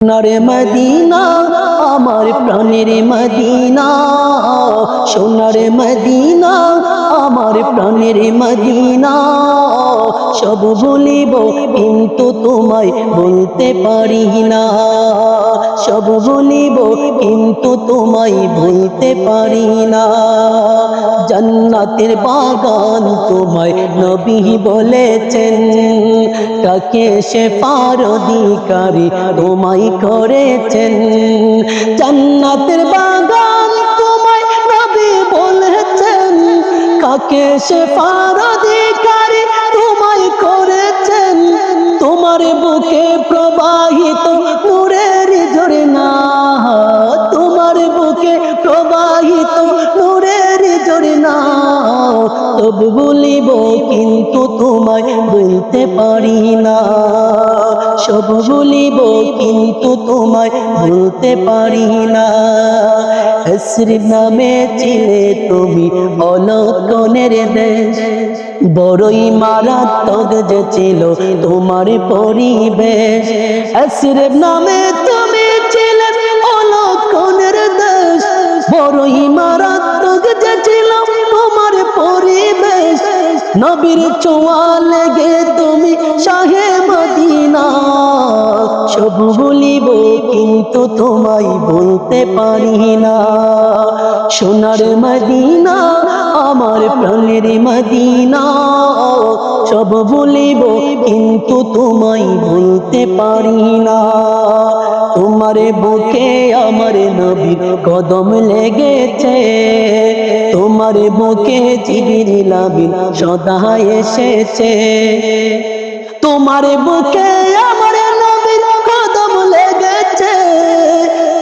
সোনার মদিনা আমার প্রাণের মদিনা, সোনার মদিনা আমার প্রাণের মদিনা। সব বলিব কিন্তু তোমায় বলতে পারি না, সব বলিব কিন্তু তোমায় বলতে পারি না। জান্নাতের বাগান তোমায় নবী বলেছেন, কাকে শেফার অধিকারী তোমায় করেছেন। জান্নাতের বাগান তোমায় নবী বলেছেন, কাকে শেফার অধিকারী তোমায় করেছেন। তোমার বুকে প্রবাহিত নূরের ঝরনা, তোমার বুকে প্রবাহিত নূরের ঝরনা। তবু বলিব কিন্তু তোমায় বলতে পারি না, সব বলিব কিন্তু তোমায় বলতে পারি না। হেসরিব নামে ছিলে তুমি অলক্ষণের দেশ, বড়ই মারাত্মক যে ছিল তোমার পরিবেশ। হেসরিব নামে তুমি ছিলে অলক্ষণের দেশ, বড়ই মারাত্মক যে ছিল তোমার পরিবেশ। নবীর ছোঁয়া লেগে তুমি শাহে মদিনা, সব বলিব কিন্তু তোমায় বলতে পারি না। সোনার মদিনা আমার প্রাণের মদিনা, সব বলিব কিন্তু তোমায় বলতে পারি না। তোমার বুকে আমার নবীর কদম লেগেছে, তোমার বুকে জিবরিল আমিন সদা এসেছে। তোমার বুকে আমার নবীর কদম লেগেছে,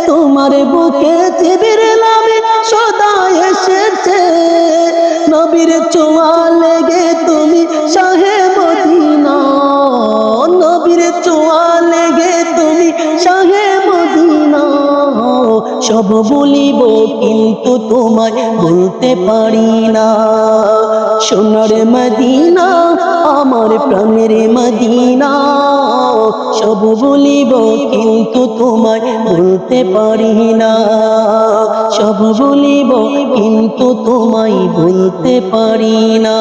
তোমার বুকে জিবরিল আমিন সদা এসেছে। নবীর ছোঁয়া লেগে তুমি শাহে মদিনা, নবীর ছোঁয়া লেগে তুমি শাহে মদিনা। সব বলিব কিন্তু তোমায় বলতে পারি না। সোনার মদিনা আমার প্রাণের মদিনা, সব বলিব কিন্তু তোমায় বলতে পারি না, সব বলিব কিন্তু তোমায় বলতে পারি না।